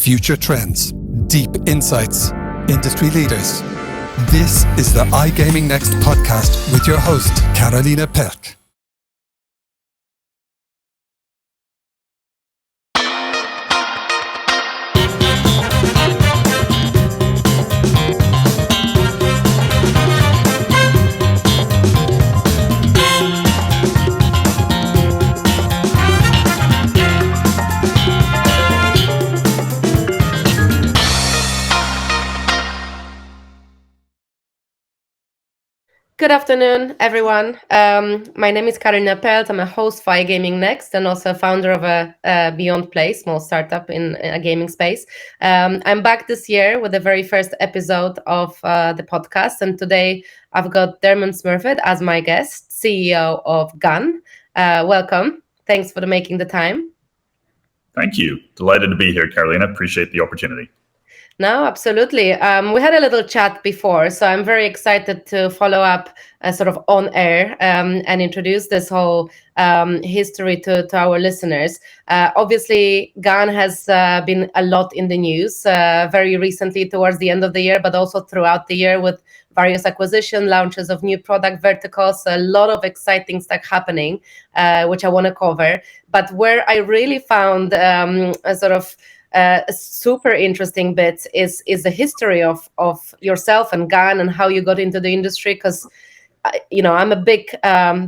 future trends, deep insights, industry leaders. This is the iGaming Next podcast with your host, Karolina Pelc. Good afternoon, everyone. My name is Karolina Pelc. I'm a host for iGaming Next and also a founder of a Beyond Play, small startup in a gaming space. I'm back this year with the very first episode of the podcast. And today I've got Dermot Smurfit as my guest, CEO of GAN. Welcome. Thanks for making the time. Thank you. Delighted to be here, Karolina. Appreciate the opportunity. No, absolutely. We had a little chat before, so I'm very excited to follow up sort of on air and introduce this whole history to our listeners. Obviously, GAN has been a lot in the news very recently towards the end of the year, but also throughout the year with various acquisition launches of new product verticals, a lot of exciting stuff happening, which I want to cover. But where I really found a sort of a super interesting bit is the history of yourself and GAN and how you got into the industry, because I'm a big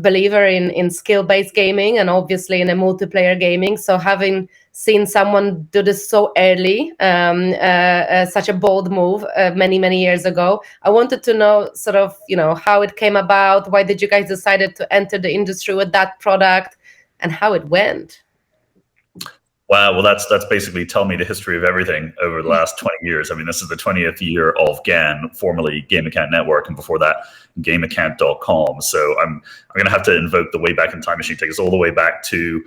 believer in skill-based gaming and obviously in a multiplayer gaming. So having seen someone do this so early, such a bold move many years ago, I wanted to know sort of how it came about. Why did you guys decided to enter the industry with that product and how it went? Wow, well, that's basically tell me the history of everything over the last 20 years. I mean, this is the 20th year of GAN, formerly Game Account Network, and before that, GameAccount.com. So I'm going to have to invoke the way back in time machine, take us all the way back to,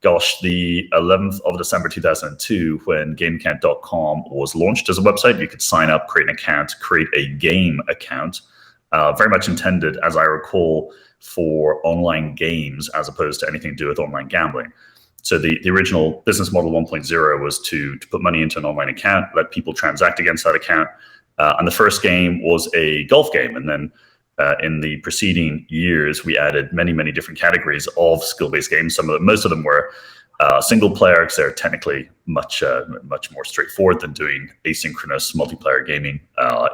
the 11th of December 2002, when GameAccount.com was launched as a website. You could sign up, create an account, create a game account, very much intended, as I recall, for online games as opposed to anything to do with online gambling. So the original business model 1.0 was to put money into an online account, let people transact against that account. And the first game was a golf game. And then in the preceding years, we added many different categories of skill-based games. Most of them were single player, because they're technically much more straightforward than doing asynchronous multiplayer gaming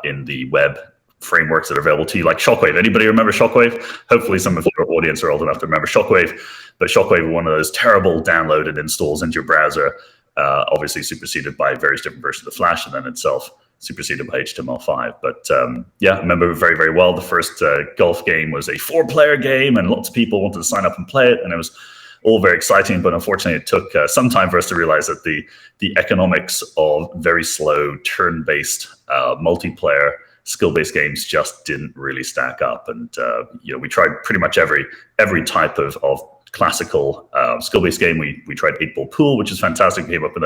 in the web frameworks that are available to you, like Shockwave. Anybody remember Shockwave? Hopefully some of your audience are old enough to remember Shockwave. But Shockwave was one of those terrible downloaded installs into your browser, obviously superseded by various different versions of Flash, and then itself superseded by HTML5. But I remember very well. The first golf game was a 4-player game, and lots of people wanted to sign up and play it, and it was all very exciting. But unfortunately, it took some time for us to realize that the economics of very slow turn-based multiplayer skill-based games just didn't really stack up. And we tried pretty much every type of classical skill-based game. We tried 8-Ball Pool, which is fantastic. We came up with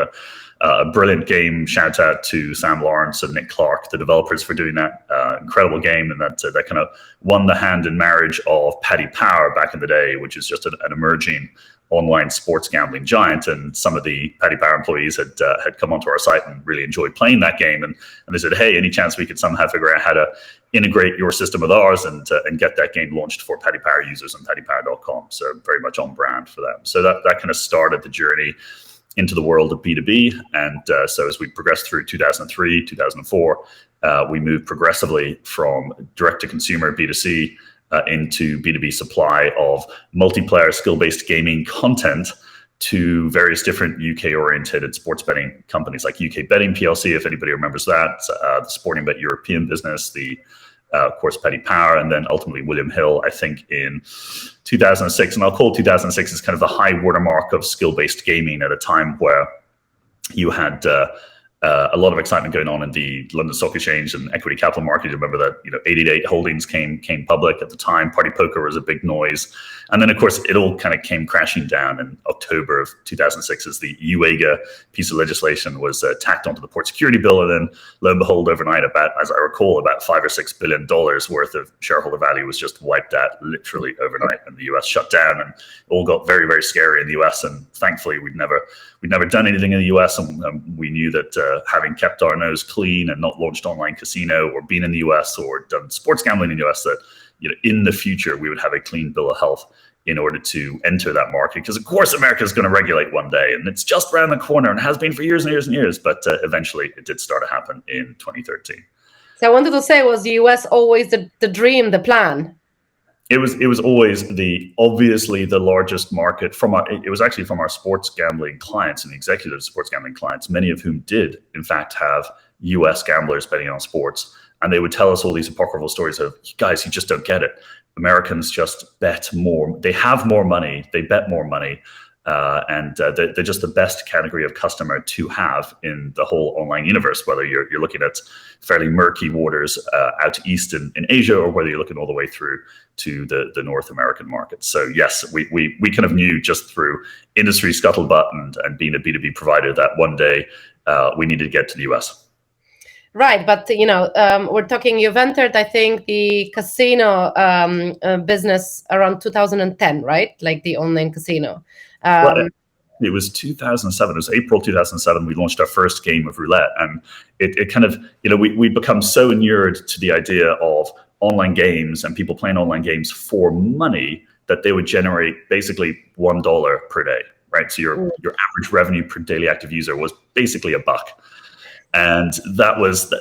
a brilliant game. Shout out to Sam Lawrence and Nick Clark, the developers, for doing that incredible game. And that kind of won the hand in marriage of Paddy Power back in the day, which is just an emerging online sports gambling giant. And some of the Paddy Power employees had come onto our site and really enjoyed playing that game. And they said, hey, any chance we could somehow figure out how to integrate your system with ours and get that game launched for Paddy Power users on paddypower.com. So very much on brand for them. So that kind of started the journey into the world of B2B. And so as we progressed through 2003, 2004, we moved progressively from direct-to-consumer B2C into B2B supply of multiplayer skill-based gaming content to various different UK-oriented sports betting companies like UK Betting PLC, if anybody remembers that, the Sporting Bet European business, of course, Paddy Power, and then ultimately William Hill, I think, in 2006. And I'll call 2006 as kind of the high watermark of skill-based gaming at a time where you had a lot of excitement going on in the London Stock Exchange and equity capital market. You remember that 888 Holdings came public at the time. Party poker was a big noise. And then, of course, it all kind of came crashing down in October of 2006 as the UAGA piece of legislation was tacked onto the Port Security Bill. And then, lo and behold, overnight, as I recall, about $5 or $6 billion worth of shareholder value was just wiped out literally overnight. And the US shut down, and it all got very, very scary in the US. And thankfully, we've never we'd never done anything in the US, and we knew that having kept our nose clean and not launched online casino or been in the US or done sports gambling in the US, that in the future we would have a clean bill of health in order to enter that market. Because of course America is going to regulate one day, and it's just around the corner and has been for years and years and years. But eventually it did start to happen in 2013. So I wanted to say, was the US always the dream, the plan? It was always obviously the largest market it was actually from our sports gambling clients and executive sports gambling clients, many of whom did in fact have US gamblers betting on sports. And they would tell us all these apocryphal stories of, guys, you just don't get it. Americans just bet more. They have more money. They bet more money. And they're just the best category of customer to have in the whole online universe, whether you're looking at fairly murky waters out east in Asia, or whether you're looking all the way through to the North American market. So yes, we kind of knew just through industry scuttlebutt and being a B2B provider that one day we needed to get to the US. Right, but we're talking. You've entered, I think, the casino business around 2010, right? Like the online casino. Well, it was 2007. It was April 2007. We launched our first game of roulette, and it kind of we become so inured to the idea of online games and people playing online games for money that they would generate basically $1 per day, right? So your average revenue per daily active user was basically $1. And that was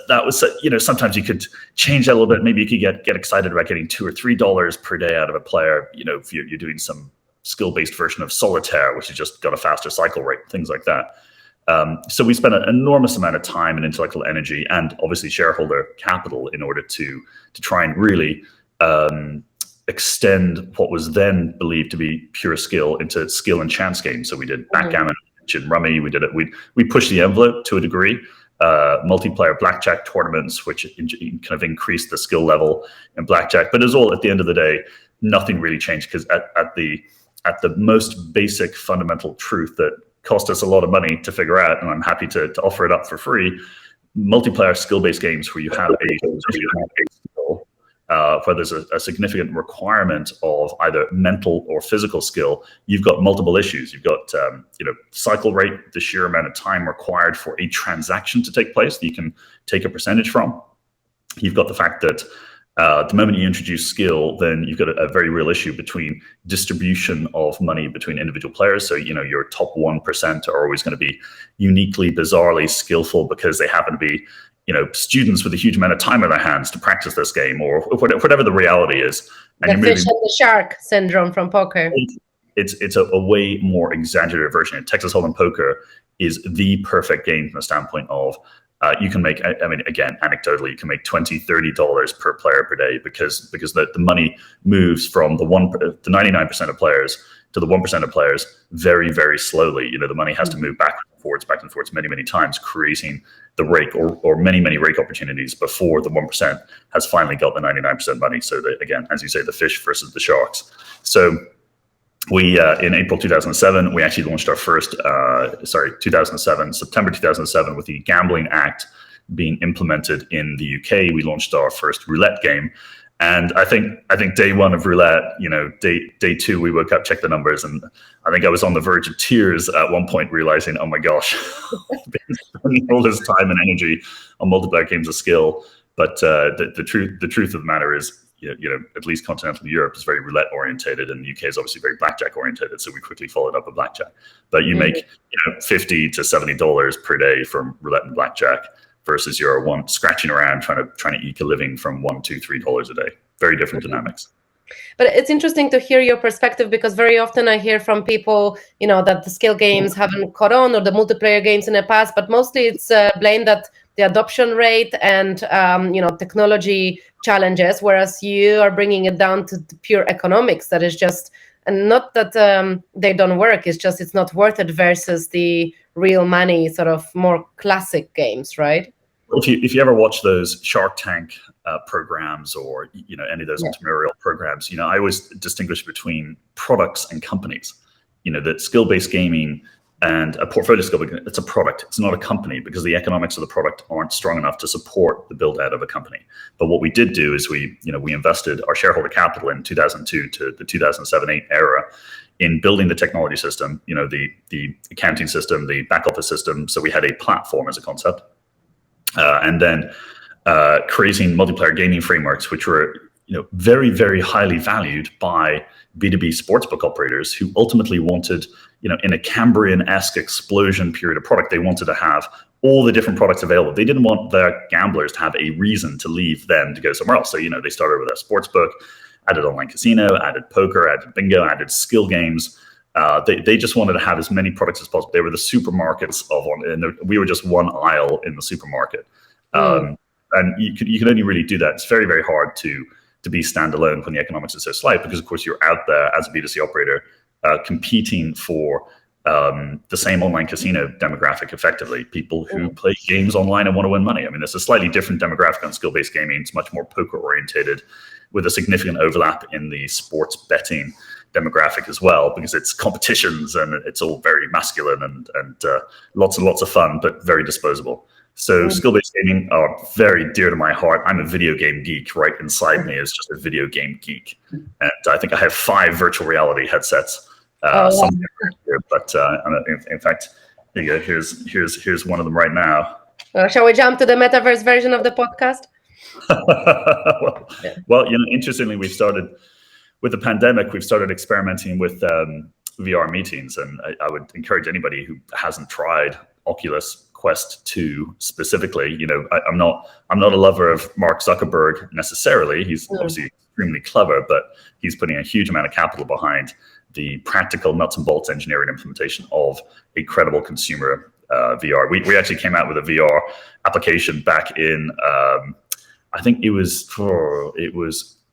sometimes you could change that a little bit. Maybe you could get excited about getting $2 or $3 per day out of a player. If you're doing some skill-based version of solitaire, which has just got a faster cycle rate, things like that. So we spent an enormous amount of time and intellectual energy, and obviously shareholder capital, in order to try and really extend what was then believed to be pure skill into skill and chance games. So we did backgammon, rummy. We did it. We pushed the envelope to a degree. Multiplayer blackjack tournaments, which kind of increased the skill level in blackjack. But it was all, at the end of the day, nothing really changed, because at the most basic fundamental truth that cost us a lot of money to figure out, and I'm happy to offer it up for free, multiplayer skill-based games where you have a skill, where there's a significant requirement of either mental or physical skill, you've got multiple issues. You've got cycle rate, the sheer amount of time required for a transaction to take place that you can take a percentage from. You've got the fact that the moment you introduce skill, then you've got a very real issue between distribution of money between individual players. So, your top 1% are always going to be uniquely, bizarrely skillful because they happen to be, students with a huge amount of time on their hands to practice this game, or whatever the reality is. And the fish and the shark syndrome from poker. It's a way more exaggerated version. Texas Hold'em poker is the perfect game from the standpoint of you can make, again, anecdotally, you can make $20, $30 per player per day because the money moves from the 99% of players to the 1% of players very, very slowly. The money has to move back and forwards many, many times, creating the rake or many, many rake opportunities before the 1% has finally got the 99% money. So that, again, as you say, the fish versus the sharks. So we, in April 2007, we actually launched our first, September 2007, with the Gambling Act being implemented in the UK, we launched our first roulette game. And I think day one of roulette, day two, we woke up, checked the numbers, and I think I was on the verge of tears at one point, realizing, oh my gosh, I've been spending all this time and energy on multiplayer games of skill. But the truth of the matter is, at least continental Europe is very roulette orientated, and the UK is obviously very blackjack orientated. So we quickly followed up with blackjack. But you make $50 to $70 per day from roulette and blackjack, versus your one scratching around trying to eke a living from $1, $2, $3 a day. Very different dynamics. But it's interesting to hear your perspective, because very often I hear from people, that the skill games haven't caught on, or the multiplayer games in the past, but mostly it's blamed that the adoption rate and technology challenges, whereas you are bringing it down to the pure economics. That is just, and not that they don't work, it's just it's not worth it versus the real money sort of more classic games, right? If you ever watch those Shark Tank programs, or any of those entrepreneurial programs, I always distinguish between products and companies. That skill-based gaming and a portfolio skill, it's a product. It's not a company, because the economics of the product aren't strong enough to support the build out of a company. But what we did do is we invested our shareholder capital in 2002 to the 2007-8 era in building the technology system, the accounting system, the back office system. So we had a platform as a concept, and then creating multiplayer gaming frameworks, which were very, very highly valued by B2B sportsbook operators who ultimately wanted, in a Cambrian-esque explosion period of product, they wanted to have all the different products available. They didn't want their gamblers to have a reason to leave them to go somewhere else. So, they started with a sportsbook, added online casino, added poker, added bingo, added skill games. They just wanted to have as many products as possible. They were the supermarkets and we were just one aisle in the supermarket. And you can only really do that. It's very, very hard to be standalone when the economics is so slight, because of course you're out there as a B2C operator competing for the same online casino demographic, effectively, people who play games online and want to win money. I mean, there's a slightly different demographic on skill-based gaming. It's much more poker oriented, with a significant overlap in the sports betting demographic as well, because it's competitions and it's all very masculine and lots and lots of fun, but very disposable. So skill-based gaming are very dear to my heart. I'm a video game geek. Right inside me is just a video game geek. And I think I have 5 virtual reality headsets. Here, but in fact, here you go. Here's one of them right now. Shall we jump to the metaverse version of the podcast? Well, interestingly, we've started with the pandemic. We've started experimenting with VR meetings, and I would encourage anybody who hasn't tried Oculus Quest 2 specifically. I'm not a lover of Mark Zuckerberg necessarily. He's obviously extremely clever, but he's putting a huge amount of capital behind the practical nuts and bolts engineering implementation of a credible consumer VR. We actually came out with a VR application back in I think it was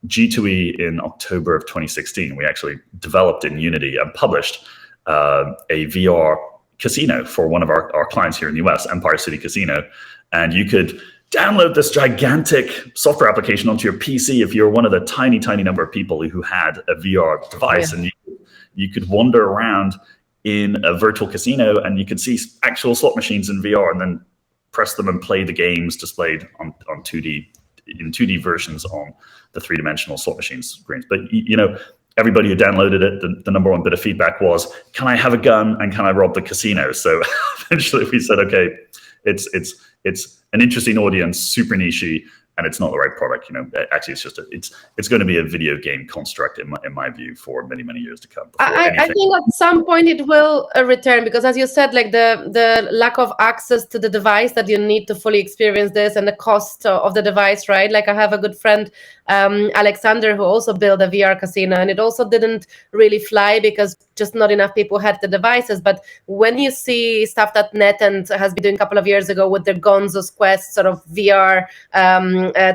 G2E in October of 2016. We actually developed in Unity and published a VR casino for one of our clients here in the US, Empire City Casino. And you could download this gigantic software application onto your PC if you're one of the tiny, tiny number of people who had a VR device. And you could wander around in a virtual casino and you could see actual slot machines in VR and then press them and play the games displayed on 2D, in 2D versions on the 3-dimensional slot machine screens. But, everybody who downloaded it, the number one bit of feedback was, can I have a gun and can I rob the casino? So eventually we said, okay, it's an interesting audience, super niche-y, and it's not the right product. Actually, it's going to be a video game construct in my view for many, many years to come. I think at some point it will return, because as you said, like the lack of access to the device that you need to fully experience this, and the cost of the device, right? Like I have a good friend, Alexander, who also built a VR casino, and it also didn't really fly because just not enough people had the devices. But when you see stuff that NetEnt has been doing a couple of years ago with their Gonzo's Quest sort of VR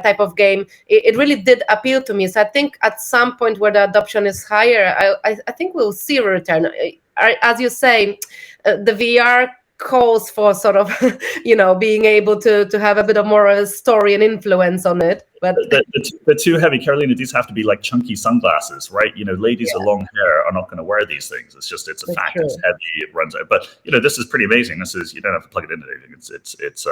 type of game, it really did appeal to me. So I think at some point where the adoption is higher, I think we'll see a return. As you say, the VR calls for sort of, being able to have a bit of more of a story and influence on it. But they're too heavy, Karolina. These have to be like chunky sunglasses, right? Ladies with long hair are not going to wear these things. It's a fact. True. It's heavy. It runs out. But this is pretty amazing. You don't have to plug it into anything. It's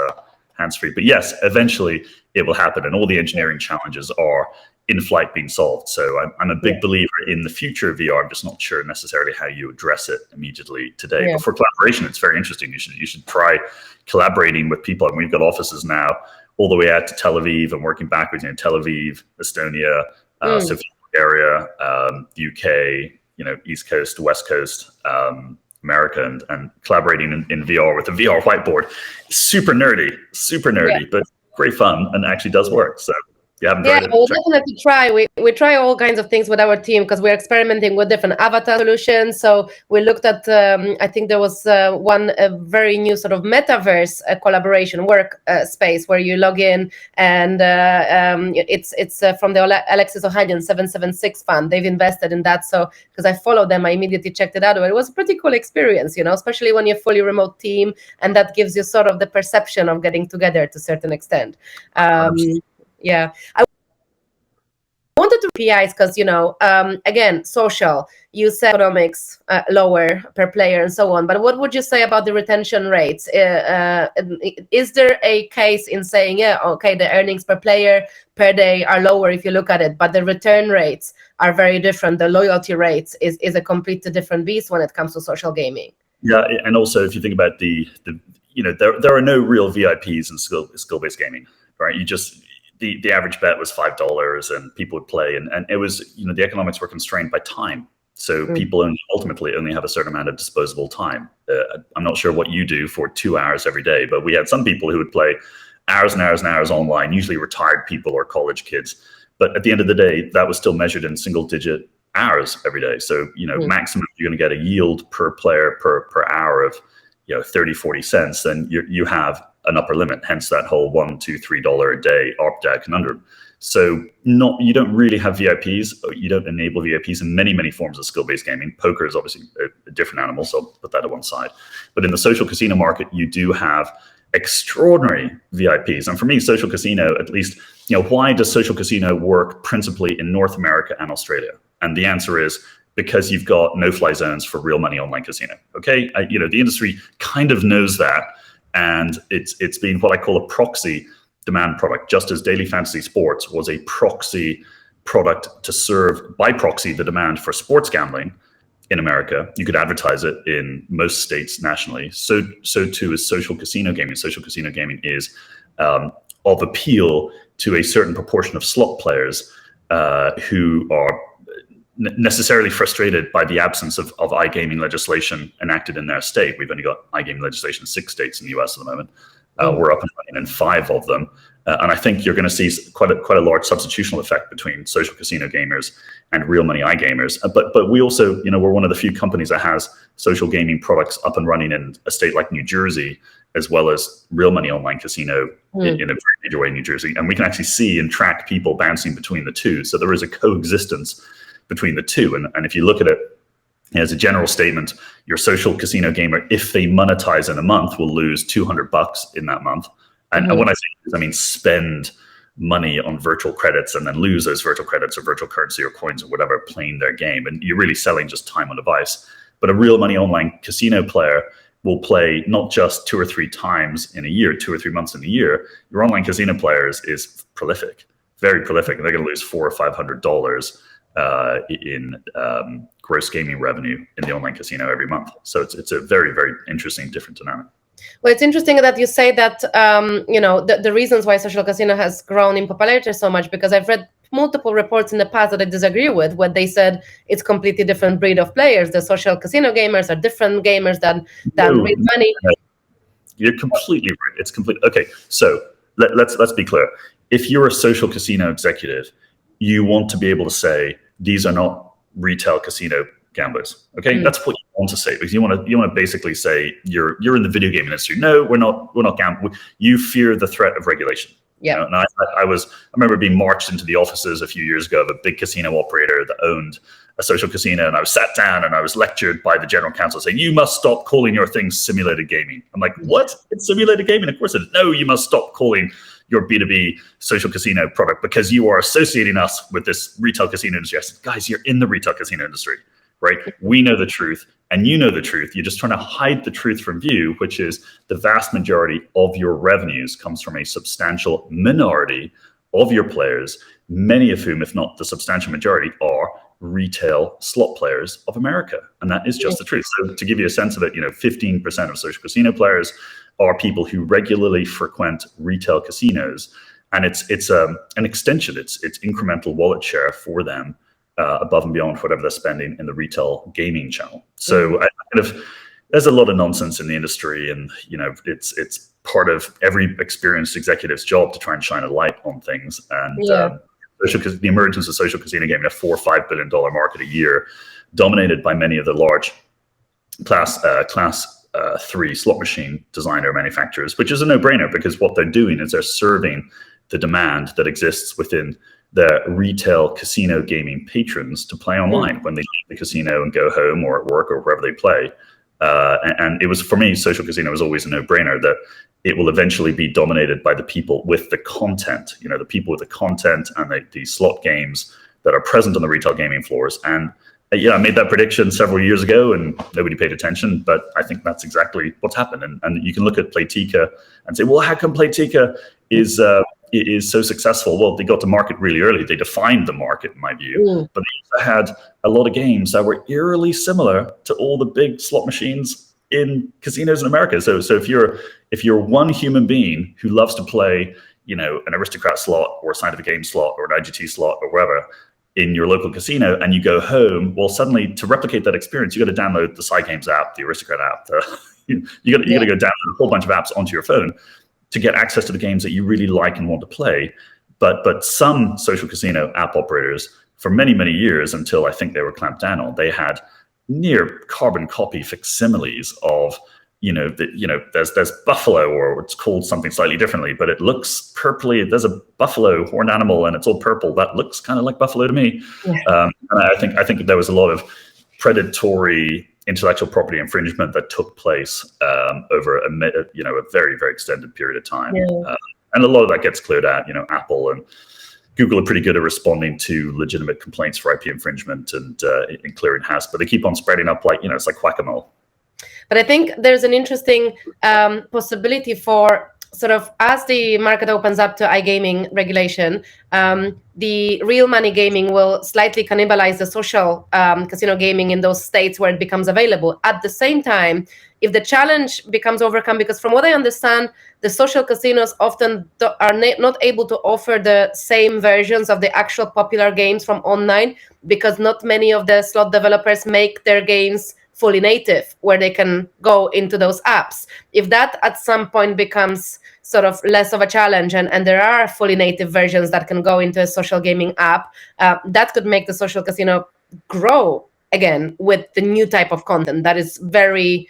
hands-free. But yes, eventually it will happen, and all the engineering challenges are in flight being solved. So I'm a big believer in the future of VR. I'm just not sure necessarily how you address it immediately today. Yeah. But for collaboration, it's very interesting. You should try collaborating with people. And we've got offices now all the way out to Tel Aviv and working backwards in Tel Aviv, Estonia, Sofia, Bulgaria, UK, East Coast, West Coast, America, and collaborating in VR with a VR whiteboard. Super nerdy, but great fun, and actually does work. So we'll definitely try. We try all kinds of things with our team because we're experimenting with different avatar solutions. So we looked at, I think there was one very new sort of metaverse collaboration work space where you log in, and it's from the Alexis Ohanian 776 fund. They've invested in that. So because I followed them, I immediately checked it out. It was a pretty cool experience, especially when you're a fully remote team, and that gives you sort of the perception of getting together to a certain extent. Yeah, I wanted wanted to PIs because, again, social, you said economics lower per player and so on. But what would you say about the retention rates? Is there a case in saying, the earnings per player per day are lower if you look at it, but the return rates are very different. The loyalty rates is a completely different beast when it comes to social gaming. Yeah, and also if you think about there are no real VIPs in skill-based gaming, right? You just the average bet was $5 and people would play, and it was the economics were constrained by time. So people ultimately only have a certain amount of disposable time. I'm not sure what you do for 2 hours every day, but we had some people who would play hours and hours and hours online, usually retired people or college kids. But at the end of the day, that was still measured in single-digit hours every day. So maximum you're going to get a yield per player per hour of 30, 40 cents. Then you have an upper limit. Hence that whole $1, $2, $3 a day ARPDAU conundrum. So you don't really have VIPs. You don't enable VIPs in many forms of skill-based gaming. Poker is obviously a different animal, so I'll put that to one side. But in the social casino market, you do have extraordinary VIPs. And for me, social casino, at least, why does social casino work principally in North America and Australia? And the answer is because you've got no-fly zones for real money online casino. Okay, the industry kind of knows that, and it's been what I call a proxy demand product, just as daily fantasy sports was a proxy product to serve by proxy the demand for sports gambling in America. You could advertise it in most states nationally. So too is social casino gaming. Social casino gaming is of appeal to a certain proportion of slot players who are necessarily frustrated by the absence of iGaming legislation enacted in their state. We've only got iGaming legislation in 6 states in the US at the moment. We're up and running in 5 of them. And I think you're going to see quite a large substitutional effect between social casino gamers and real money iGamers. But we also, we're one of the few companies that has social gaming products up and running in a state like New Jersey, as well as real money online casino in a very major way in New Jersey. And we can actually see and track people bouncing between the two. So there is a coexistence between the two. And if you look at it as a general statement, your social casino gamer, if they monetize in a month, will lose $200 in that month. And when I say this, I mean spend money on virtual credits and then lose those virtual credits or virtual currency or coins or whatever playing their game. And you're really selling just time on device. But a real money online casino player will play not just 2 or 3 times in a year, 2 or 3 months in a year. Your online casino players is prolific, very prolific. And they're going to lose $400 or $500 in gross gaming revenue in the online casino every month. So it's a very, very interesting, different dynamic. Well, it's interesting that you say that, the reasons why social casino has grown in popularity so much, because I've read multiple reports in the past that I disagree with, where they said it's completely different breed of players. The social casino gamers are different gamers than real money. You're completely right. It's complete. Okay, so let's be clear. If you're a social casino executive, you want to be able to say these are not retail casino gamblers. Okay, that's what you want to say, because you want to basically say you're in the video game industry. No, we're not gambling. You fear the threat of regulation. Yeah. And I remember being marched into the offices a few years ago of a big casino operator that owned a social casino, and I was sat down and I was lectured by the general counsel saying, "You must stop calling your things simulated gaming." I'm like, "What? It's simulated gaming? Of course it is." "No, you must stop calling your B2B social casino product because you are associating us with this retail casino industry." I said, "Guys, you're in the retail casino industry, right? We know the truth and you know the truth. You're just trying to hide the truth from view, which is the vast majority of your revenues comes from a substantial minority of your players, many of whom, if not the substantial majority, are retail slot players of America." And that is just the truth. So to give you a sense of it, 15% of social casino players are people who regularly frequent retail casinos, and it's an extension. It's incremental wallet share for them above and beyond whatever they're spending in the retail gaming channel. So there's a lot of nonsense in the industry, and it's part of every experienced executive's job to try and shine a light on things. And the emergence of social casino gaming, a $4 or $5 billion market a year, dominated by many of the large class 3 slot machine designer manufacturers, which is a no-brainer, because what they're doing is they're serving the demand that exists within the retail casino gaming patrons to play online when they leave the casino and go home or at work or wherever they play. And it was, for me, social casino was always a no-brainer, that it will eventually be dominated by the people with the content, the people with the content and the slot games that are present on the retail gaming floors. And I made that prediction several years ago and nobody paid attention, but I think that's exactly what's happened. And you can look at Playtika and say, well, how come Playtika is so successful? Well, they got to market really early. They defined the market, in my view, but they also had a lot of games that were eerily similar to all the big slot machines in casinos in America. So if you're one human being who loves to play, an Aristocrat slot or a Scientific Game slot or an IGT slot or wherever in your local casino, and you go home, well, suddenly to replicate that experience, you got to download the SciGames app, the Aristocrat app. You got to go download a whole bunch of apps onto your phone to get access to the games that you really like and want to play. But some social casino app operators, for many, many years, until I think they were clamped down on, they had near carbon copy facsimiles of, there's buffalo, or it's called something slightly differently, but it looks purpley. There's a buffalo horned animal and it's all purple. That looks kind of like buffalo to me. Yeah. And I think there was a lot of predatory intellectual property infringement that took place over a very, very extended period of time. Yeah. And a lot of that gets cleared out. Apple and Google are pretty good at responding to legitimate complaints for IP infringement and in clearing house, but they keep on spreading up it's like whack-a-mole. But I think there's an interesting possibility for sort of, as the market opens up to iGaming regulation, the real money gaming will slightly cannibalize the social casino gaming in those states where it becomes available. At the same time, if the challenge becomes overcome, because from what I understand, the social casinos often are not able to offer the same versions of the actual popular games from online, because not many of the slot developers make their games fully native, where they can go into those apps. If that at some point becomes sort of less of a challenge, and there are fully native versions that can go into a social gaming app, that could make the social casino grow again with the new type of content that is very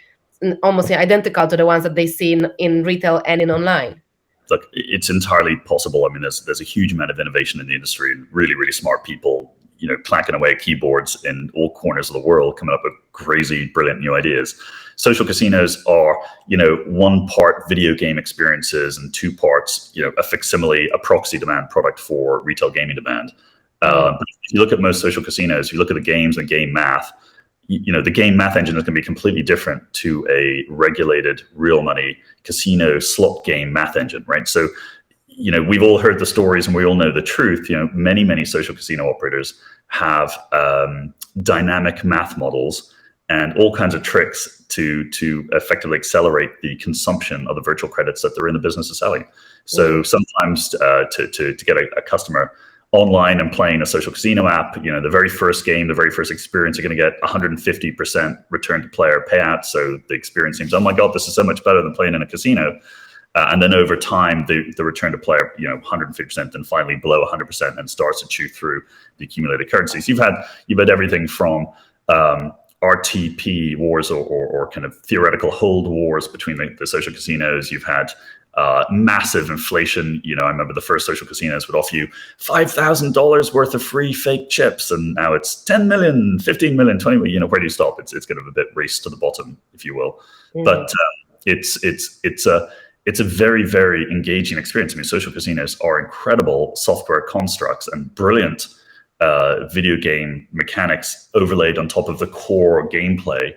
almost identical to the ones that they see in retail and in online. Look, it's entirely possible. I mean, there's a huge amount of innovation in the industry and really, really smart people, clacking away at keyboards in all corners of the world, coming up with crazy, brilliant new ideas. Social casinos are, 1 part video game experiences and 2 parts, a facsimile, a proxy demand product for retail gaming demand. But if you look at most social casinos, you look at the games and game math, the game math engine is going to be completely different to a regulated real money casino slot game math engine, right? So, we've all heard the stories and we all know the truth. Many, many social casino operators have dynamic math models and all kinds of tricks to effectively accelerate the consumption of the virtual credits that they're in the business of selling. So sometimes to get a customer online and playing a social casino app, the very first game, the very first experience, you're going to get 150% return to player payout. So the experience seems, oh my God, this is so much better than playing in a casino. And then over time, the return to player, 150%, then finally below 100%, and starts to chew through the accumulated currencies. You've had everything from RTP wars or kind of theoretical hold wars between the social casinos. You've had massive inflation. I remember the first social casinos would offer you $5,000 worth of free fake chips, and now it's 10 million, 15 million, 20 million. Where do you stop? It's kind of a bit race to the bottom, if you will. Mm-hmm. But it's a very, very engaging experience. I mean, social casinos are incredible software constructs and brilliant video game mechanics overlaid on top of the core gameplay.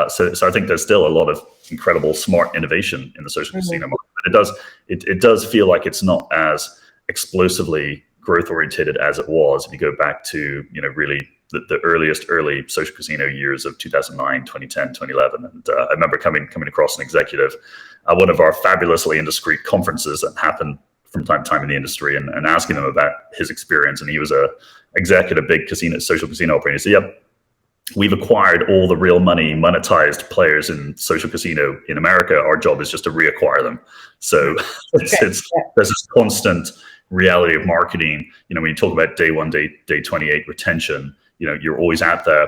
So I think there's still a lot of incredible smart innovation in the social casino market. But it does feel like it's not as explosively growth oriented as it was if you go back to really the early social casino years of 2009, 2010, 2011. And I remember coming across an executive at one of our fabulously indiscreet conferences that happen from time to time in the industry, and asking him about his experience. And he was a exec at a big social casino operator. He said, yep, we've acquired all the real money monetized players in social casino in America. Our job is just to reacquire them. So there's this constant reality of marketing. When you talk about day 1, day 28 retention, you're always out there,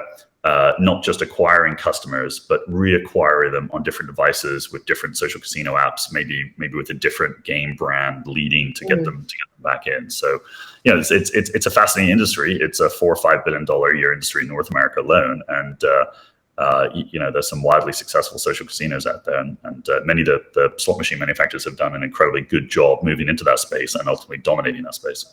not just acquiring customers, but reacquiring them on different devices with different social casino apps, maybe with a different game brand leading to get them back in. So, it's a fascinating industry. It's a $4 or $5 billion a year industry in North America alone, and there's some wildly successful social casinos out there, and many of the slot machine manufacturers have done an incredibly good job moving into that space and ultimately dominating that space.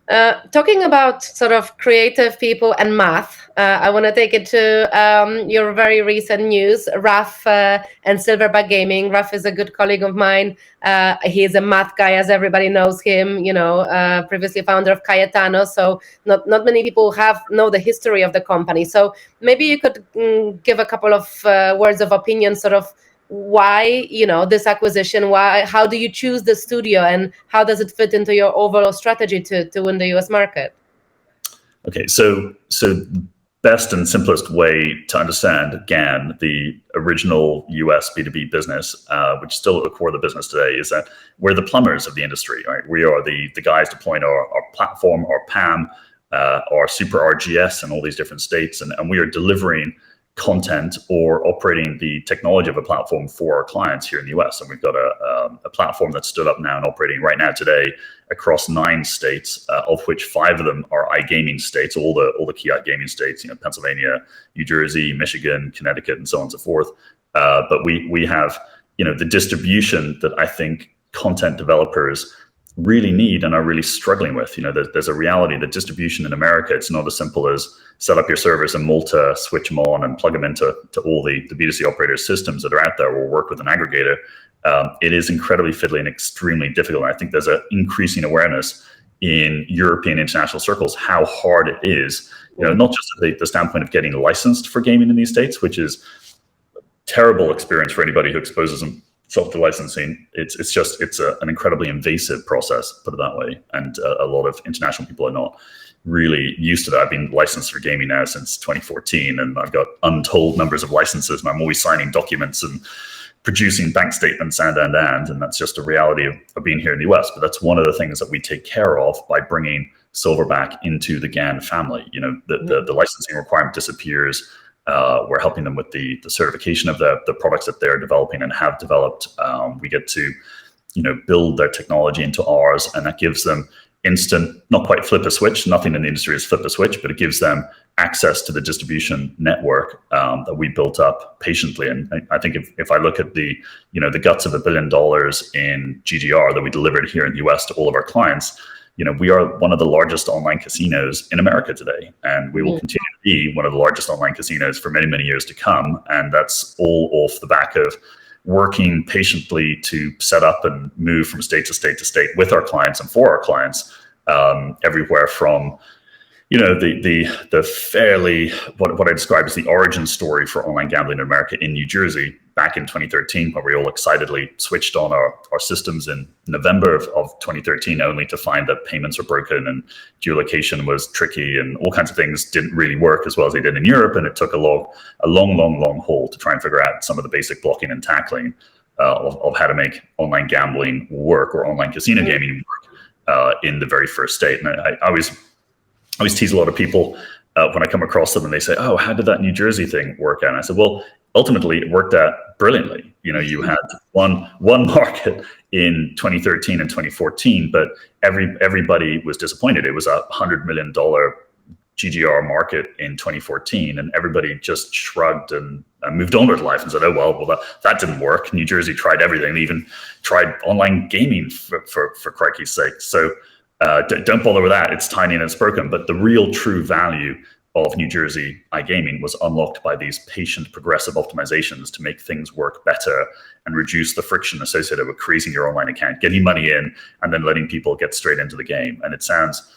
Talking about sort of creative people and math, I want to take it to your very recent news. Raf and Silverback Gaming. Raf is a good colleague of mine. He is a math guy, as everybody knows him. Previously founder of Cayetano. So not many people know the history of the company. So maybe you could give a couple of words of opinion, sort of why this acquisition, how do you choose the studio, and how does it fit into your overall strategy to win the US market? Okay, so best and simplest way to understand GAN, the original US B2B business, which is still at the core of the business today, is that we're the plumbers of the industry, right? We are the guys deploying our platform, our PAM, our Super RGS in all these different states, and we are delivering content or operating the technology of a platform for our clients here in the US. And we've got a platform that's stood up now and operating right now today across 9 states, of which 5 of them are iGaming states, all the key iGaming states, Pennsylvania, New Jersey, Michigan, Connecticut, and so on and so forth. But we have, the distribution that I think content developers really need and are really struggling with. There's a reality that distribution in America, it's not as simple as set up your servers in Malta, switch them on, and plug them into all the B2C operator systems that are out there, or work with an aggregator. It is incredibly fiddly and extremely difficult. And I think there's an increasing awareness in European international circles how hard it is, not just at the standpoint of getting licensed for gaming in these states, which is a terrible experience for anybody who exposes themselves to licensing. It's an incredibly invasive process, put it that way. And a lot of international people are not really used to that. I've been licensed for gaming now since 2014, and I've got untold numbers of licenses, and I'm always signing documents and producing bank statements and that's just a reality of being here in the US. But that's one of the things that we take care of by bringing Silverback into the GAN family. The licensing requirement disappears. We're helping them with the certification of the products that they're developing and have developed. We get to build their technology into ours, and that gives them instant, not quite flip a switch, nothing in the industry is flip a switch, but it gives them access to the distribution network that we built up patiently. And I think if I look at the guts of $1 billion in GGR that we delivered here in the US to all of our clients, we are one of the largest online casinos in America today, and we will continue to be one of the largest online casinos for many, many years to come. And that's all off the back of working patiently to set up and move from state to state to state with our clients and for our clients, everywhere from the fairly what I describe as the origin story for online gambling in America in New Jersey back in 2013, where we all excitedly switched on our systems in November of 2013, only to find that payments were broken and geolocation was tricky and all kinds of things didn't really work as well as they did in Europe. And it took a long haul to try and figure out some of the basic blocking and tackling of how to make online gambling work, or online casino gaming work in the very first state. And I always tease a lot of people when I come across them and they say, "Oh, how did that New Jersey thing work out?" And I said, well, ultimately it worked out brilliantly. You had one market in 2013 and 2014, but everybody was disappointed. It was a $100 million GGR market in 2014, and everybody just shrugged and moved on with life and said, "Oh, well, that didn't work." New Jersey tried everything. They even tried online gaming for crikey's sake. So don't bother with that. It's tiny and it's broken. But the real true value of New Jersey iGaming was unlocked by these patient progressive optimizations to make things work better and reduce the friction associated with creating your online account, getting money in, and then letting people get straight into the game. And it sounds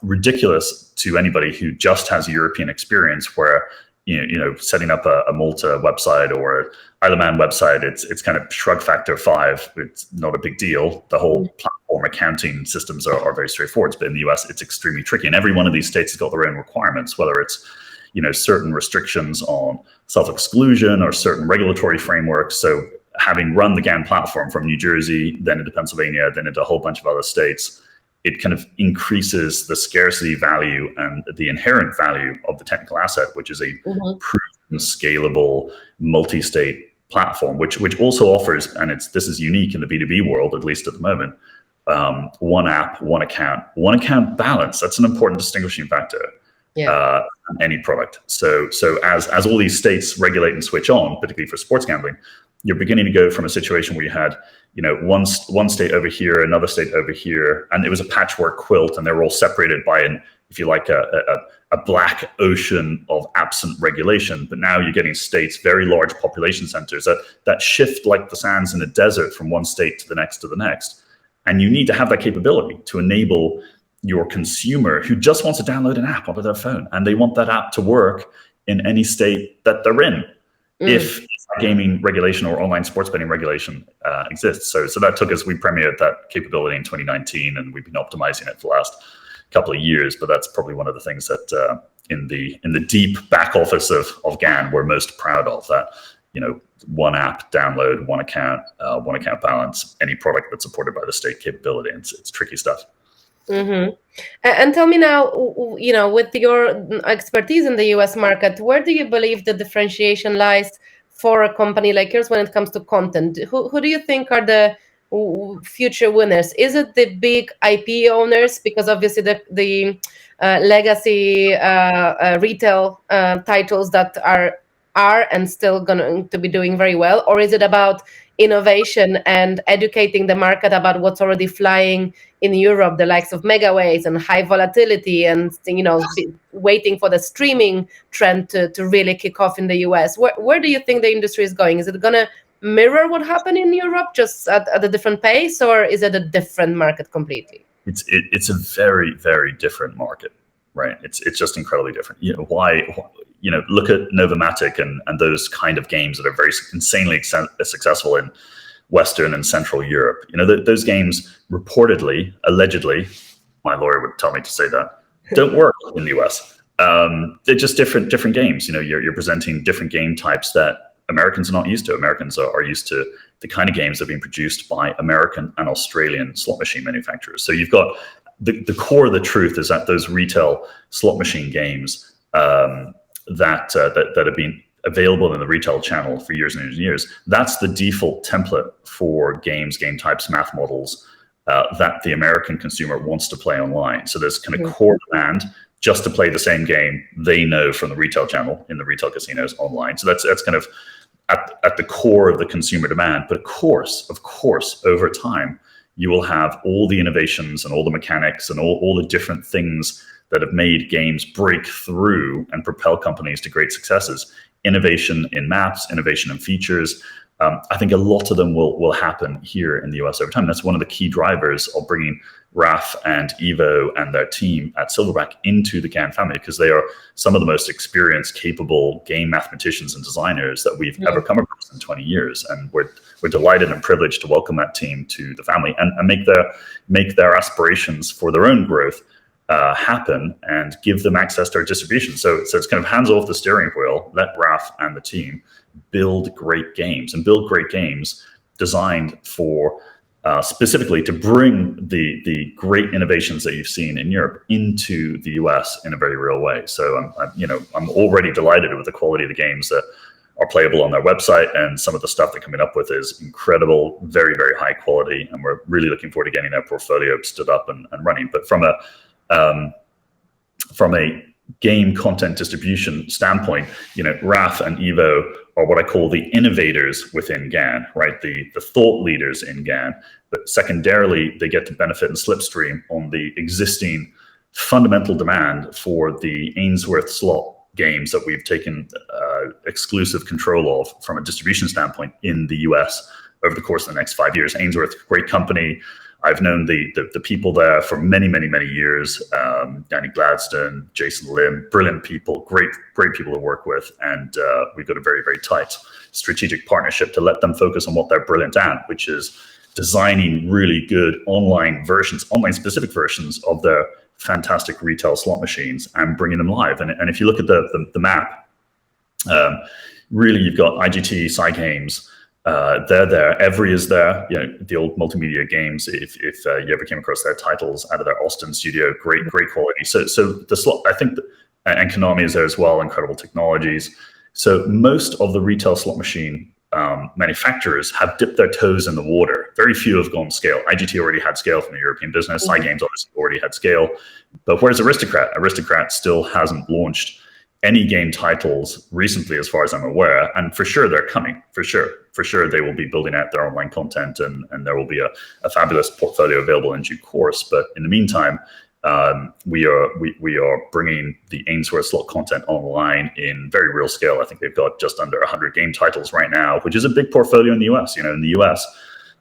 ridiculous to anybody who just has European experience, where setting up a Malta website or Isle of Man website, it's kind of shrug factor 5. It's not a big deal. The whole platform accounting systems are very straightforward. But in the US, it's extremely tricky. And every one of these states has got their own requirements, whether it's certain restrictions on self-exclusion or certain regulatory frameworks. So having run the GAN platform from New Jersey, then into Pennsylvania, then into a whole bunch of other states, it kind of increases the scarcity value and the inherent value of the technical asset, which is a proven, scalable, multi-state platform, which also offers, and this is unique in the B2B world, at least at the moment, one app, one account balance. That's an important distinguishing factor. Any product. So as all these states regulate and switch on, particularly for sports gambling, you're beginning to go from a situation where you had one state over here, another state over here, and it was a patchwork quilt, and they were all separated by if you like, a black ocean of absent regulation. But now you're getting states, very large population centers that shift like the sands in a desert from one state to the next. And you need to have that capability to enable your consumer who just wants to download an app onto their phone, and they want that app to work in any state that they're in. If gaming regulation or online sports betting regulation exists. So that took us, we premiered that capability in 2019, and we've been optimizing it for the last couple of years. But that's probably one of the things that in the deep back office of GAN we're most proud of, that one app download, one account balance, any product that's supported by the state capability. It's tricky stuff. Mm-hmm. And tell me now, with your expertise in the US market, where do you believe the differentiation lies for a company like yours when it comes to content? Who do you think are the future winners? Is it the big IP owners, because obviously the legacy retail titles that are and still going to be doing very well, or is it about innovation and educating the market about what's already flying in Europe, the likes of megaways and high volatility, and waiting for the streaming trend to really kick off in the US? Where do you think the industry is going? Is it going to mirror what happened in Europe, just at a different pace, or is it a different market completely? It's a very, very different market, right? It's just incredibly different. Look at Novomatic and those kind of games that are very insanely successful in Western and Central Europe. Those games reportedly, allegedly, my lawyer would tell me to say that, don't work in the US. They're just different games. You're presenting different game types that Americans are not used to. Americans are used to the kind of games that have been produced by American and Australian slot machine manufacturers. So you've got the core of the truth is that those retail slot machine games that have been available in the retail channel for years and years and years, that's the default template for games, game types, math models that the American consumer wants to play online. So there's kind of core demand just to play the same game they know from the retail channel in the retail casinos online. So that's kind of at the core of the consumer demand. But of course, over time, you will have all the innovations and all the mechanics and all the different things that have made games break through and propel companies to great successes. Innovation in maps, innovation in features. I think a lot of them will happen here in the US over time. That's one of the key drivers of bringing Raf and Ivo and their team at Silverback into the GAN family, because they are some of the most experienced, capable game mathematicians and designers that we've ever come across in 20 years. And we're delighted and privileged to welcome that team to the family and make their aspirations for their own growth happen and give them access to our distribution. So it's kind of hands off the steering wheel, let Raf and the team build great games designed for specifically to bring the great innovations that you've seen in Europe into the US in a very real way. So I'm already delighted with the quality of the games that are playable on their website, and some of the stuff they're coming up with is incredible, very, very high quality, and we're really looking forward to getting their portfolio stood up and running. But from a game content distribution standpoint, Raf and Ivo are what I call the innovators within GAN, right? The thought leaders in GAN. But secondarily, they get to benefit and slipstream on the existing fundamental demand for the Ainsworth slot games that we've taken exclusive control of from a distribution standpoint in the US over the course of the next 5 years. Ainsworth, great company. I've known the people there for many, many, many years. Danny Gladstone, Jason Lim, brilliant people, great people to work with. And we've got a very, very tight strategic partnership to let them focus on what they're brilliant at, which is designing really good online specific versions of their fantastic retail slot machines and bringing them live. And if you look at the map, really you've got IGT, Cygames, they're there. Every is there. The old multimedia games. If you ever came across their titles out of their Austin studio, great quality. So the slot, I think, and Konami is there as well. Incredible technologies. So most of the retail slot machine manufacturers have dipped their toes in the water. Very few have gone scale. IGT already had scale from the European business. Cygames obviously already had scale. But where's Aristocrat? Aristocrat still hasn't launched any game titles recently, as far as I'm aware, and for sure they're coming. For sure they will be building out their online content, and there will be a fabulous portfolio available in due course. But in the meantime, we are bringing the Ainsworth slot content online in very real scale. I think they've got just under 100 game titles right now, which is a big portfolio in the US. In the US,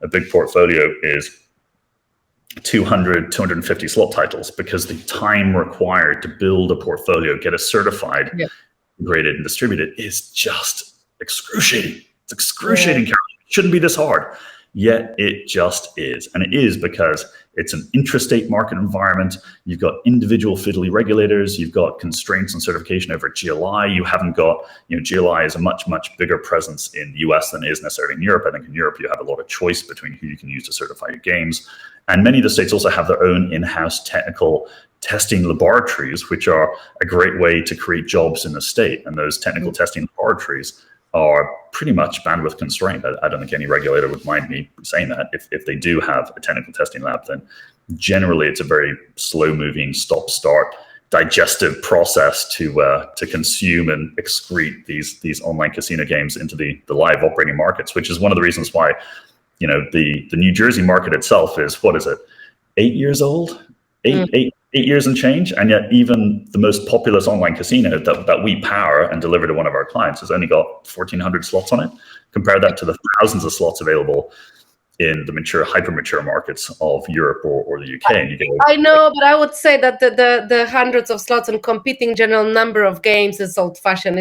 a big portfolio is 200, 250 slot titles, because the time required to build a portfolio, get it certified, graded and distributed is just excruciating. It's excruciating. It shouldn't be this hard. Yet it just is. And it is because it's an intrastate market environment. You've got individual fiddly regulators. You've got constraints on certification over GLI. You haven't got, GLI is a much, much bigger presence in the US than it is necessarily in Europe. I think in Europe, you have a lot of choice between who you can use to certify your games. And many of the states also have their own in-house technical testing laboratories, which are a great way to create jobs in the state. And those technical testing laboratories are pretty much bandwidth constrained. I don't think any regulator would mind me saying that. If they do have a technical testing lab, then generally it's a very slow-moving, stop-start, digestive process to consume and excrete these online casino games into the live operating markets, which is one of the reasons why the New Jersey market itself is, what is it, 8 years old? Eight years and change, and yet even the most populous online casino that we power and deliver to one of our clients has only got 1,400 slots on it. Compare that to the thousands of slots available in the mature, hyper-mature markets of Europe or the UK. And I know, but I would say that the hundreds of slots and competing general number of games is old-fashioned.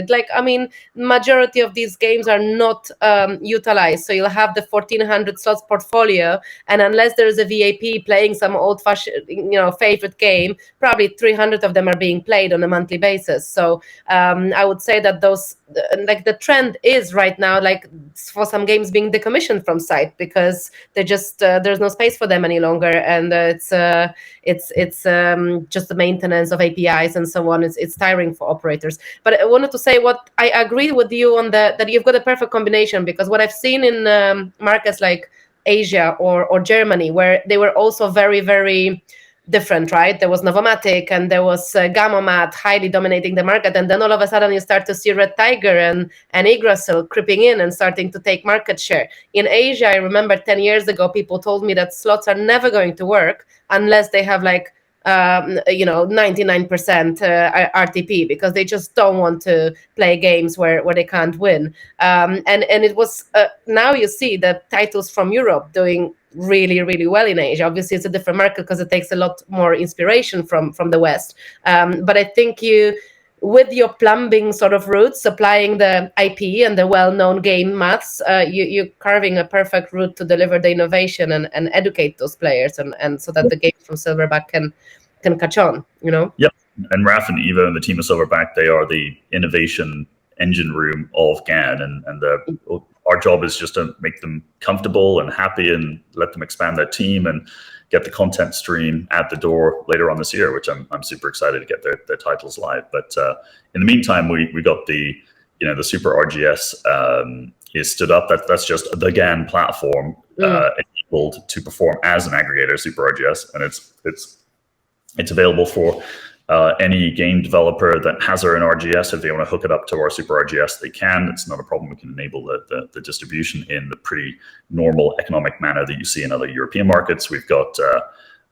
Majority of these games are not utilized. So you'll have the 1,400 slots portfolio, and unless there is a VAP playing some old-fashioned, favorite game, probably 300 of them are being played on a monthly basis. So I would say that those, the trend is right now, for some games being decommissioned from site because they just there's no space for them any longer, and it's just the maintenance of APIs and so on. It's tiring for operators. But I wanted to say what I agree with you on that you've got a perfect combination, because what I've seen in markets like Asia or Germany, where they were also very, very different, right? There was Novomatic and there was Gamomat highly dominating the market, and then all of a sudden you start to see Red Tiger and Yggdrasil creeping in and starting to take market share. In Asia, I remember 10 years ago, people told me that slots are never going to work unless they have 99% RTP, because they just don't want to play games where they can't win. And it was now you see the titles from Europe doing really, really well in Asia. Obviously, it's a different market because it takes a lot more inspiration from the West. But I think with your plumbing sort of roots, supplying the IP and the well-known game maths, you're carving a perfect route to deliver the innovation and educate those players, and so that the games from Silverback can catch on, Yep. And Raf and Evo and the team of Silverback, they are the innovation engine room of GAN, and our job is just to make them comfortable and happy and let them expand their team and get the content stream at the door later on this year, which I'm super excited to get their titles live. But in the meantime, we got the Super RGS is stood up. That's just the GAN platform enabled to perform as an aggregator, Super RGS, and it's available for any game developer that has their own RGS. If they want to hook it up to our Super RGS, they can. It's not a problem. We can enable the distribution in the pretty normal economic manner that you see in other European markets. We've got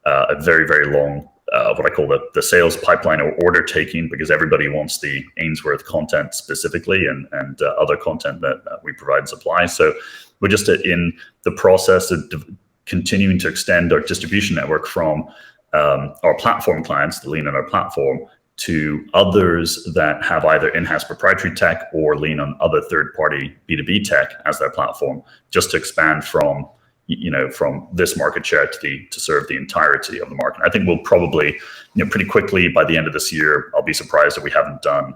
a very, very long, what I call the sales pipeline or order taking, because everybody wants the Ainsworth content specifically and other content that we provide and supply. So we're just in the process of continuing to extend our distribution network from our platform clients that lean on our platform to others that have either in-house proprietary tech or lean on other third-party B2B tech as their platform, just to expand from this market share to serve the entirety of the market. I think we'll probably, pretty quickly by the end of this year, I'll be surprised if we haven't done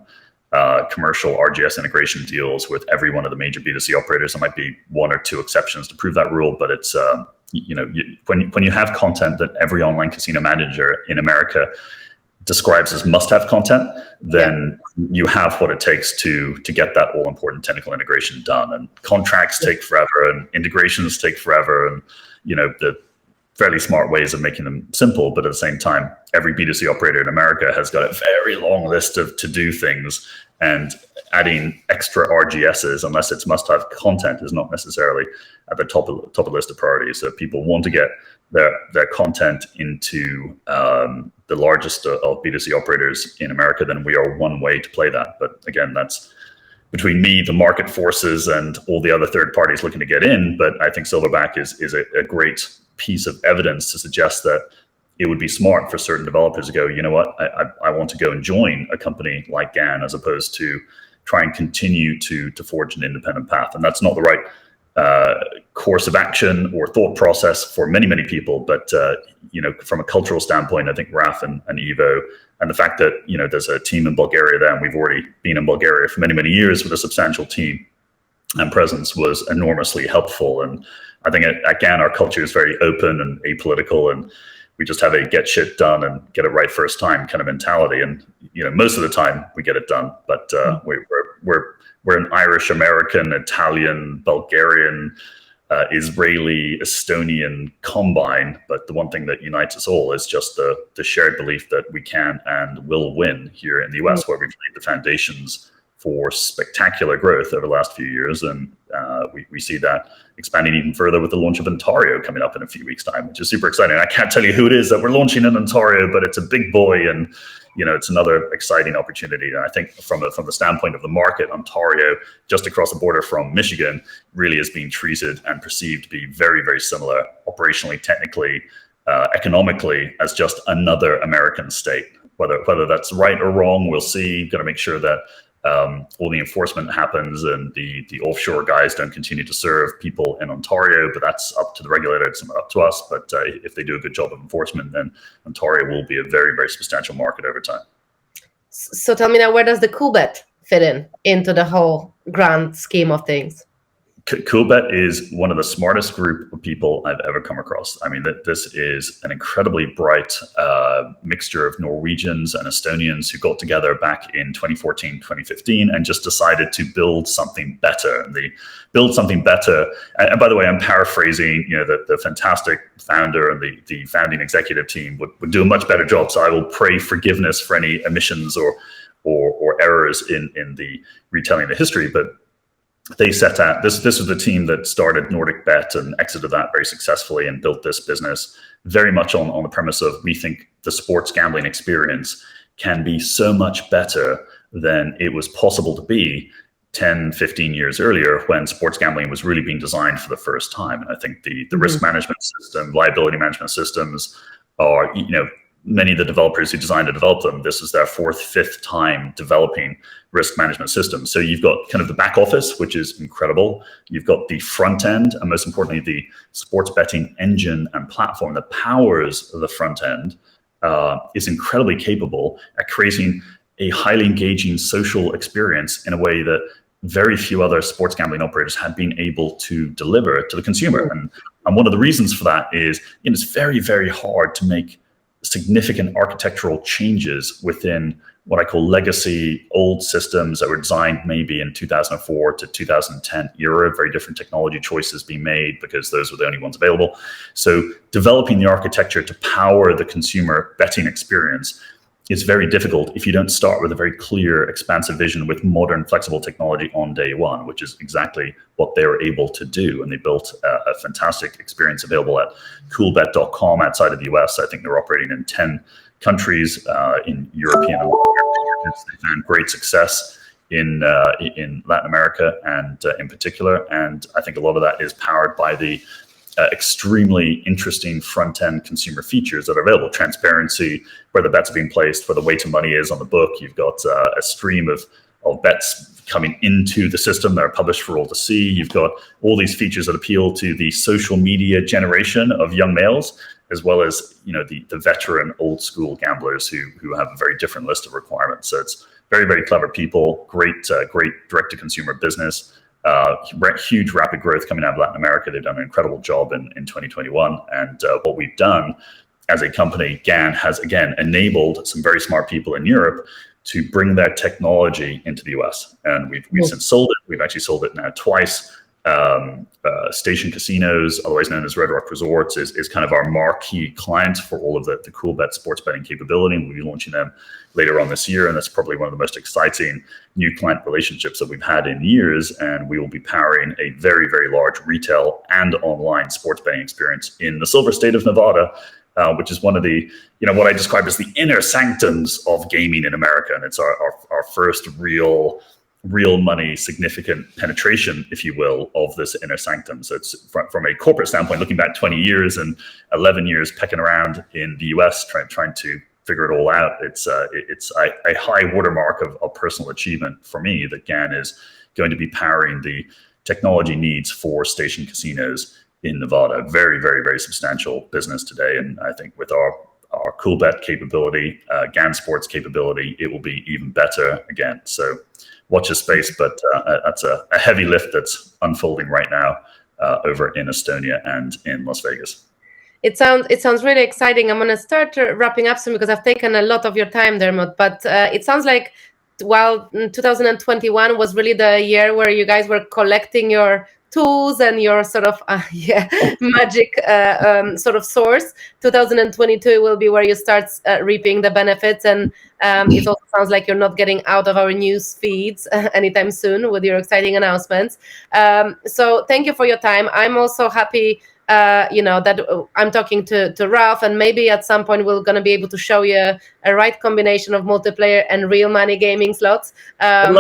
commercial RGS integration deals with every one of the major B2C operators. There might be one or two exceptions to prove that rule, but it's when you have content that every online casino manager in America describes as must-have content, then you have what it takes to get that all-important technical integration done. And contracts take forever, and integrations take forever, and fairly smart ways of making them simple, but at the same time, every B2C operator in America has got a very long list of to-do things, and adding extra RGSs, unless it's must-have content, is not necessarily at the top of the list of priorities. So people want to get their content into the largest of B2C operators in America, then we are one way to play that. But again, that's between me, the market forces, and all the other third parties looking to get in. But I think Silverback is a great piece of evidence to suggest that it would be smart for certain developers to go, you know what, I want to go and join a company like GAN, as opposed to try and continue to forge an independent path. And that's not the right course of action or thought process for many people. But from a cultural standpoint, I think Raf and Evo, and the fact that there's a team in Bulgaria there, and we've already been in Bulgaria for many years with a substantial team and presence, was enormously helpful. And I think at GAN, our culture is very open and apolitical, and we just have a get shit done and get it right first time kind of mentality. And most of the time we get it done. But we're an Irish, American, Italian, Bulgarian, Israeli, Estonian combine. But the one thing that unites us all is just the shared belief that we can and will win here in the US, where we've laid the foundations for spectacular growth over the last few years. And we see that expanding even further with the launch of Ontario coming up in a few weeks' time, which is super exciting. I can't tell you who it is that we're launching in Ontario, but it's a big boy, and it's another exciting opportunity. And I think from the standpoint of the market, Ontario, just across the border from Michigan, really is being treated and perceived to be very similar operationally, technically, economically, as just another American state. Whether that's right or wrong, we'll see. Got to make sure that all the enforcement happens and the offshore guys don't continue to serve people in Ontario, but that's up to the regulator. It's not up to us. But if they do a good job of enforcement, then Ontario will be a very substantial market over time. So tell me now, where does the Coolbet fit into the whole grand scheme of things? Coolbet is one of the smartest group of people I've ever come across. I mean, this is an incredibly bright mixture of Norwegians and Estonians who got together back in 2014, 2015, and just decided to build something better. And they build something better. And by the way, I'm paraphrasing, the fantastic founder and the founding executive team would do a much better job. So I will pray forgiveness for any omissions or errors in the retelling the history. But they set out, this was the team that started Nordic Bet and exited that very successfully and built this business very much on the premise of, we think the sports gambling experience can be so much better than it was possible to be 10, 15 years earlier, when sports gambling was really being designed for the first time. And I think the risk management system, liability management systems are, many of the developers who designed and developed them, this is their fourth, fifth time developing risk management systems. So you've got kind of the back office, which is incredible. You've got the front end, and most importantly, the sports betting engine and platform that powers the front end is incredibly capable at creating a highly engaging social experience in a way that very few other sports gambling operators have been able to deliver to the consumer. And one of the reasons for that is it's very hard to make significant architectural changes within what I call legacy old systems that were designed maybe in 2004 to 2010 era. Very different technology choices being made because those were the only ones available. So developing the architecture to power the consumer betting experience is very difficult if you don't start with a very clear, expansive vision with modern, flexible technology on day one, which is exactly what they were able to do. And they built a fantastic experience available at Coolbet.com outside of the US. I think they're operating in 10 countries in European and markets. They've had great success in Latin America and in particular. And I think a lot of that is powered by the extremely interesting front-end consumer features that are available. Transparency, where the bets are being placed, where the weight of money is on the book. You've got a stream of bets coming into the system that are published for all to see. You've got all these features that appeal to the social media generation of young males, as well as the veteran old school gamblers who have a very different list of requirements. So it's very clever people, great direct-to-consumer business. Huge rapid growth coming out of Latin America. They've done an incredible job in 2021. And what we've done as a company, GAN, has again enabled some very smart people in Europe to bring their technology into the US. And we've since sold it. We've actually sold it now twice. Station Casinos, otherwise known as Red Rock Resorts, is kind of our marquee client for all of the Coolbet sports betting capability. And we'll be launching them later on this year. And that's probably one of the most exciting new client relationships that we've had in years. And we will be powering a very, very large retail and online sports betting experience in the Silver State of Nevada, which is one of the, what I describe as the inner sanctums of gaming in America. And it's our first real money, significant penetration, if you will, of this inner sanctum. So it's from a corporate standpoint, looking back 20 years and 11 years pecking around in the US, trying to figure it all out. It's a high watermark of personal achievement for me that GAN is going to be powering the technology needs for station casinos in Nevada. Very, very, very substantial business today. And I think with our Coolbet capability, GAN Sports capability, it will be even better again. So watch this space, but that's a heavy lift that's unfolding right now over in Estonia and in Las Vegas. It sounds really exciting. I'm going to start wrapping up soon because I've taken a lot of your time, Dermot. But it sounds like while 2021 was really the year where you guys were collecting your tools and your sort of magic sort of source, 2022 will be where you start reaping the benefits. And it also sounds like you're not getting out of our news feeds anytime soon with your exciting announcements. So thank you for your time. I'm also happy that I'm talking to Ralph, and maybe at some point we're going to be able to show you a right combination of multiplayer and real money gaming slots, and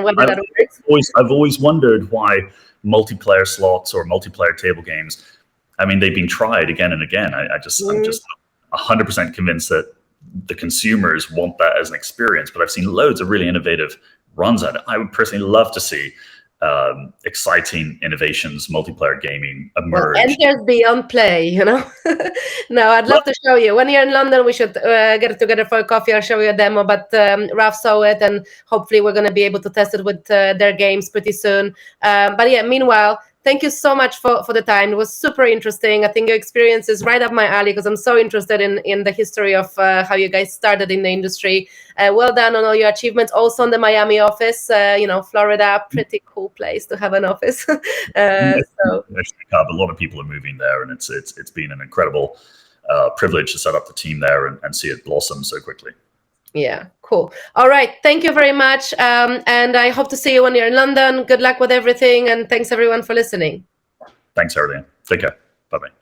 whether that works. I've always wondered why multiplayer slots or multiplayer table games, I mean, they've been tried again and again. I'm just 100% convinced that the consumers want that as an experience, but I've seen loads of really innovative runs at it. I would personally love to see exciting innovations, multiplayer gaming emerge. And there's beyond play, No, I'd love to show you. When you're in London, we should get together for a coffee. I'll show you a demo, but Ralph saw it, and hopefully we're going to be able to test it with their games pretty soon. But yeah, meanwhile, thank you so much for the time. It was super interesting. I think your experience is right up my alley because I'm so interested in the history of how you guys started in the industry. Well done on all your achievements. Also in the Miami office, Florida, pretty cool place to have an office. So a lot of people are moving there, and it's been an incredible privilege to set up the team there and see it blossom so quickly. Yeah, cool. All right. Thank you very much. And I hope to see you when you're in London. Good luck with everything. And thanks everyone for listening. Thanks, Karolina. Take care. Bye-bye.